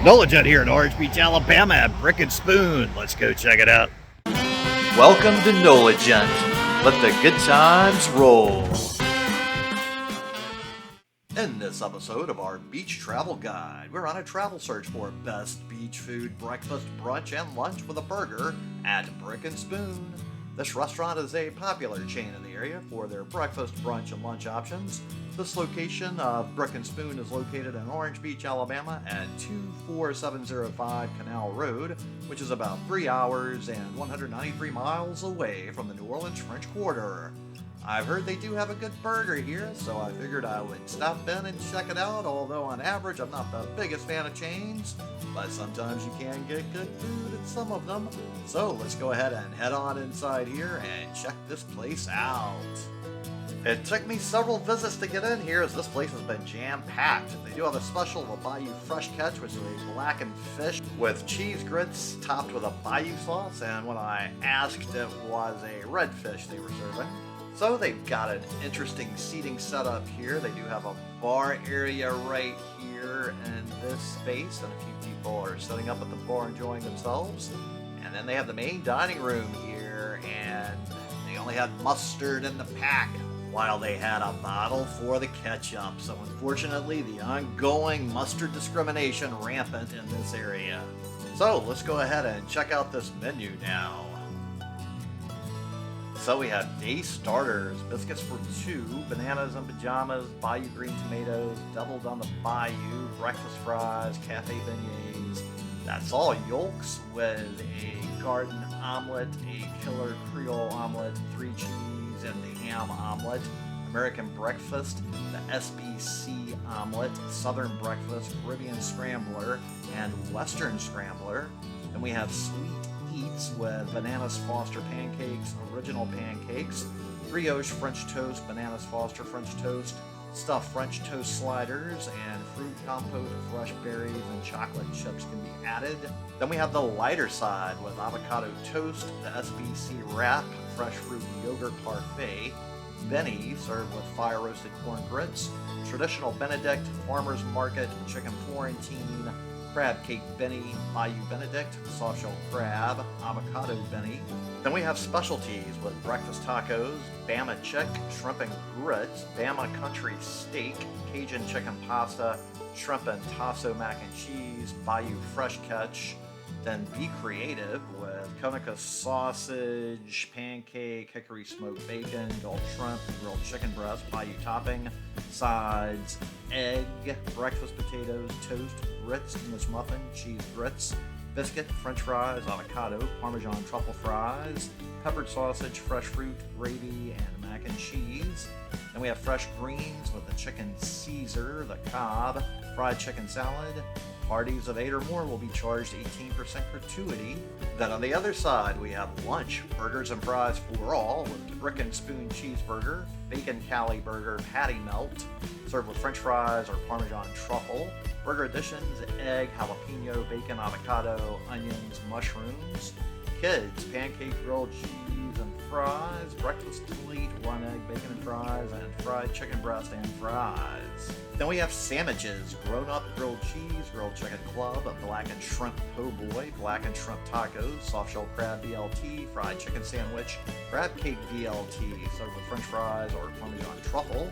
Nola here in Orange Beach, Alabama at Brick and Spoon. Let's go check it out. Welcome to Nola Let the good times roll. In this episode of our beach travel guide, we're on a travel search for best beach food, breakfast, brunch, and lunch with a burger at Brick and Spoon. This restaurant is a popular chain in the area for their breakfast, brunch, and lunch options. This location of Brick and Spoon is located in Orange Beach, Alabama at 24705 Canal Road, which is about 3 hours and 193 miles away from the New Orleans French Quarter. I've heard they do have a good burger here, so I figured I would stop in and check it out, although on average I'm not the biggest fan of chains, but sometimes you can get good food at some of them. So let's go ahead and head on inside here and check this place out. It took me several visits to get in here as this place has been jam-packed. They do have a special of a Bayou Fresh Catch, which is a blackened fish with cheese grits topped with a Bayou sauce, and when I asked, it was a red fish they were serving. So they've got an interesting seating setup here. They do have a bar area right here in this space, and a few people are sitting up at the bar enjoying themselves. And then they have the main dining room here, and they only had mustard in the pack, while they had a bottle for the ketchup. So unfortunately, the ongoing mustard discrimination rampant in this area. So let's go ahead and check out this menu now. So we have day starters, biscuits for two, bananas and pajamas, Bayou green tomatoes, doubled on the Bayou, breakfast fries, cafe beignets. That's all yolks with a garden omelet, a killer Creole omelet, 3 cheese, and the ham omelet. American breakfast, the SBC omelet, Southern breakfast, Caribbean scrambler, and Western scrambler. Then we have sweet eats with bananas Foster pancakes, original pancakes, brioche French toast, bananas Foster French toast, stuffed French toast sliders, and fruit compote, fresh berries, and chocolate chips can be added. Then we have the lighter side with avocado toast, the SBC wrap, fresh fruit yogurt parfait, Benny served with fire roasted corn grits, traditional Benedict, farmer's market, chicken Florentine, crab cake Benny, Bayou Benedict, soft shell crab, avocado Benny. Then we have specialties with breakfast tacos, Bama chick, shrimp and grits, Bama country steak, Cajun chicken pasta, shrimp and tasso mac and cheese, Bayou fresh catch. Then be creative with Konica sausage, pancake, hickory smoked bacon, grilled shrimp, grilled chicken breast, Bayou topping, sides, egg, breakfast potatoes, toast, grits, English muffin, cheese grits, biscuit, french fries, avocado, parmesan truffle fries, peppered sausage, fresh fruit, gravy, and mac and cheese. Then we have fresh greens with the chicken Caesar, the Cobb, fried chicken salad. Parties of 8 or more will be charged 18% gratuity. Then on the other side, we have lunch, burgers and fries for all with Brick and Spoon cheeseburger, bacon Cali burger, patty melt, served with french fries or parmesan truffle. Burger additions, egg, jalapeno, bacon, avocado, onions, mushrooms. Kids, pancake, grilled cheese and fries. Breakfast delete, 1 egg, bacon and fries, and fried chicken breast and fries. Then we have sandwiches, grown-up grilled cheese, grilled chicken club, blackened shrimp po' boy, blackened shrimp tacos, soft shell crab BLT, fried chicken sandwich, crab cake BLT, served with french fries or parmesan truffle.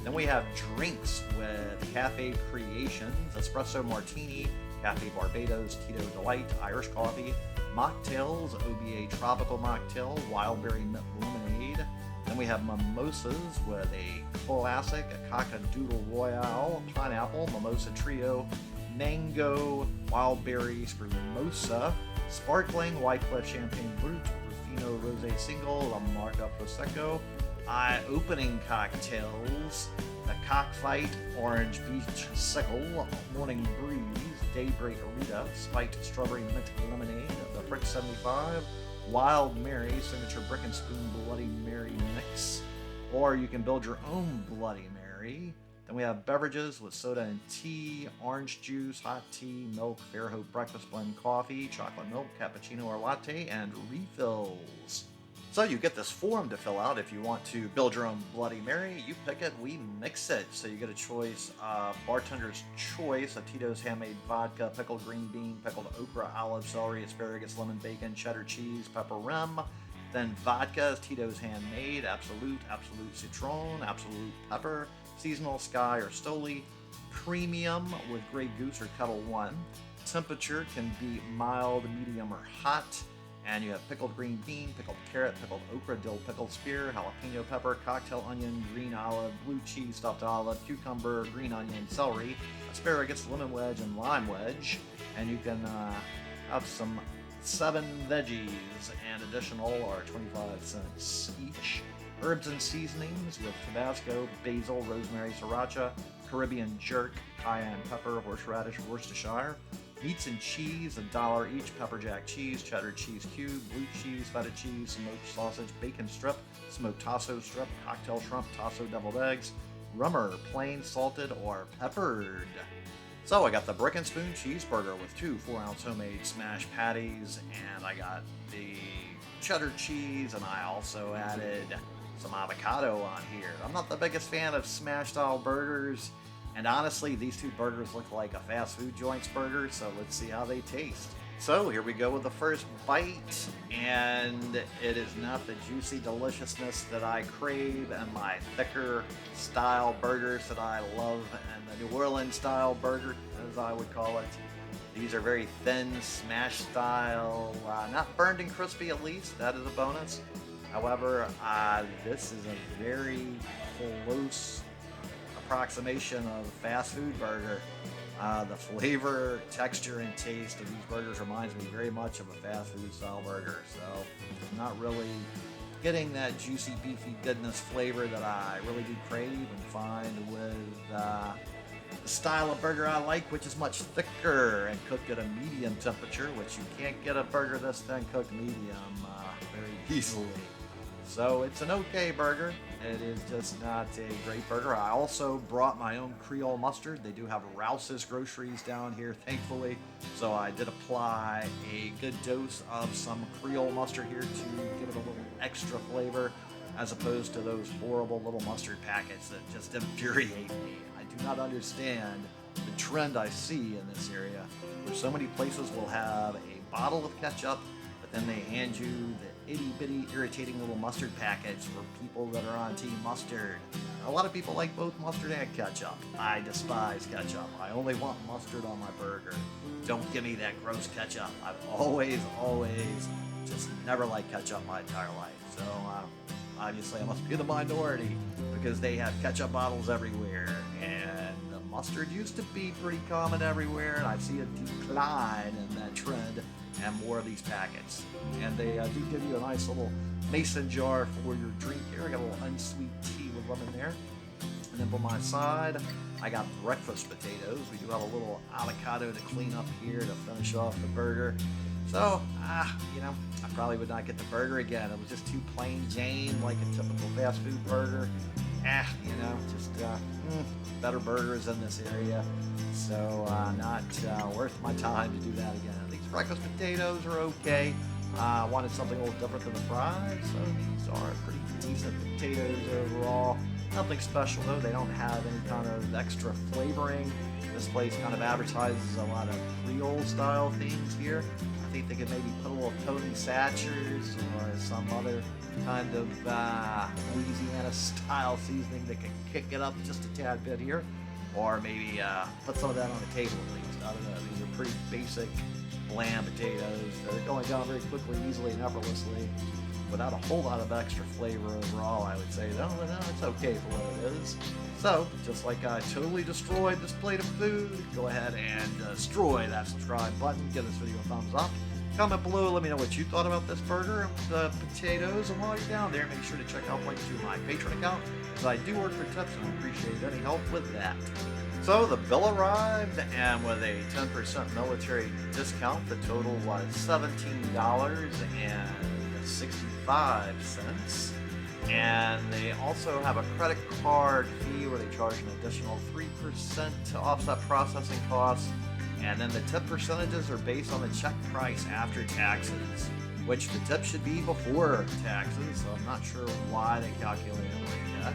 Then we have drinks with Cafe Creations, espresso martini, Cafe Barbados, Tito Delight, Irish coffee, mocktails, OBA tropical mocktail, wildberry mint lemonade. Then we have mimosas with a classic, a cock-a-doodle royale, pineapple, mimosa trio, mango, wild berry sprumosa, sparkling Wycliffe champagne brut, Rufino rosé single, La Marca prosecco, eye-opening cocktails, the Cockfight, Orange Beach Sickle, Morning Breeze, Daybreak Rita, Spiked Strawberry Mint Lemonade, the Brick 75, Wild Mary, Signature Brick and Spoon Bloody Mary Mix, or you can build your own Bloody Mary. Then we have beverages with soda and tea, orange juice, hot tea, milk, Fairhope breakfast blend coffee, chocolate milk, cappuccino or latte, and refills. So you get this form to fill out if you want to build your own Bloody Mary. You pick it, we mix it. So you get a choice, bartender's choice of Tito's handmade vodka, pickled green bean, pickled okra, olive, celery, asparagus, lemon, bacon, cheddar cheese, pepper rim. Then vodka is Tito's handmade, Absolute, Absolute Citron, Absolute Pepper, Seasonal Sky or Stoli, Premium with Grey Goose or Kettle One. Temperature can be mild, medium, or hot. And you have pickled green bean, pickled carrot, pickled okra, dill, pickled spear, jalapeno pepper, cocktail onion, green olive, blue cheese, stuffed olive, cucumber, green onion, celery, asparagus, lemon wedge, and lime wedge. And you can have some 7 veggies, and additional are 25 cents each. Herbs and seasonings with Tabasco, basil, rosemary, sriracha, Caribbean jerk, cayenne pepper, horseradish, Worcestershire. Meats and cheese, $1 each. Pepper jack cheese, cheddar cheese cube, blue cheese, feta cheese, smoked sausage, bacon strip, smoked tasso strip, cocktail shrimp, tasso deviled eggs, rummer, plain, salted, or peppered. So I got the brick and spoon cheeseburger with 2 4-ounce homemade smash patties, and I got the cheddar cheese, and I also added some avocado on here. I'm not the biggest fan of smash style burgers. And honestly, these 2 burgers look like a fast food joint's burger, so let's see how they taste. So here we go with the first bite, and it is not the juicy deliciousness that I crave and my thicker style burgers that I love, and the New Orleans style burger, as I would call it. These are very thin, smash style, not burned and crispy at least, that is a bonus. However, this is a very close approximation of a fast food burger. The flavor, texture, and taste of these burgers reminds me very much of a fast food style burger. So I'm not really getting that juicy, beefy goodness flavor that I really do crave and find with the style of burger I like, which is much thicker and cooked at a medium temperature, which you can't get a burger this thin cooked medium very easily. So it's an okay burger. It is just not a great burger. I also brought my own Creole mustard. They do have Rouse's groceries down here, thankfully. So I did apply a good dose of some Creole mustard here to give it a little extra flavor, as opposed to those horrible little mustard packets that just infuriate me. I do not understand the trend I see in this area, where so many places will have a bottle of ketchup, but then they hand you the itty-bitty, irritating little mustard packets for people that are on Team Mustard. A lot of people like both mustard and ketchup. I despise ketchup. I only want mustard on my burger. Don't give me that gross ketchup. I've always just never liked ketchup my entire life. So obviously I must be the minority, because they have ketchup bottles everywhere, and the mustard used to be pretty common everywhere, and I see a decline in that trend and more of these packets. And they do give you a nice little mason jar for your drink here. I got a little unsweet tea with lemon there. And then for my side, I got breakfast potatoes. We do have a little avocado to clean up here to finish off the burger. So, you know, I probably would not get the burger again. It was just too plain Jane, like a typical fast food burger. You know, just better burgers in this area. So, not worth my time to do that again. These breakfast potatoes are okay. I wanted something a little different than the fries, so these are pretty decent potatoes overall. Nothing special though. They don't have any kind of extra flavoring. This place kind of advertises a lot of Creole style things here. I think they could maybe put a little Tony Satchers or some other kind of Louisiana style seasoning that could kick it up just a tad bit here. Or maybe put some of that on the table at least. I don't know. These are pretty basic, bland potatoes. They're going down very quickly, easily, and effortlessly, without a whole lot of extra flavor overall. I would say, no, it's okay for what it is. So, just like I totally destroyed this plate of food, go ahead and destroy that subscribe button. Give this video a thumbs up. Comment below, let me know what you thought about this burger and the potatoes. And while you're down there, make sure to check out links to my Patreon account, because I do work for tips and appreciate any help with that. So the bill arrived, and with a 10% military discount, the total was $17.65. And they also have a credit card fee where they charge an additional 3% to offset processing costs. And then the tip percentages are based on the check price after taxes. which the tip should be before taxes, so I'm not sure why they calculate it like that.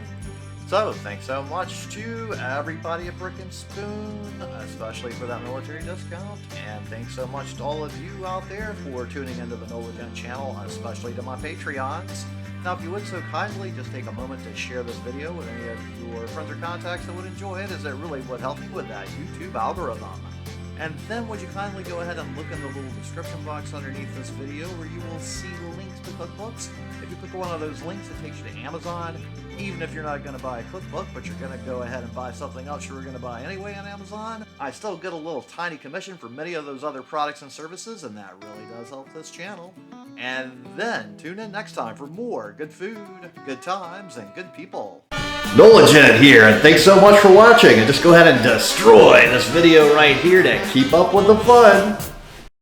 So, thanks so much to everybody at Brick and Spoon, especially for that military discount. And thanks so much to all of you out there for tuning into the No Legend channel, especially to my Patreons. Now, if you would so kindly just take a moment to share this video with any of your friends or contacts that would enjoy it, as it really would help me with that YouTube algorithm. And then would you kindly go ahead and look in the little description box underneath this video where you will see links to cookbooks. If you click one of those links, it takes you to Amazon. Even if you're not going to buy a cookbook, but you're going to go ahead and buy something else you were going to buy anyway on Amazon, I still get a little tiny commission for many of those other products and services, and that really does help this channel. And then tune in next time for more good food, good times, and good people. No Legend here, and thanks so much for watching. And just go ahead and destroy this video right here to keep up with the fun.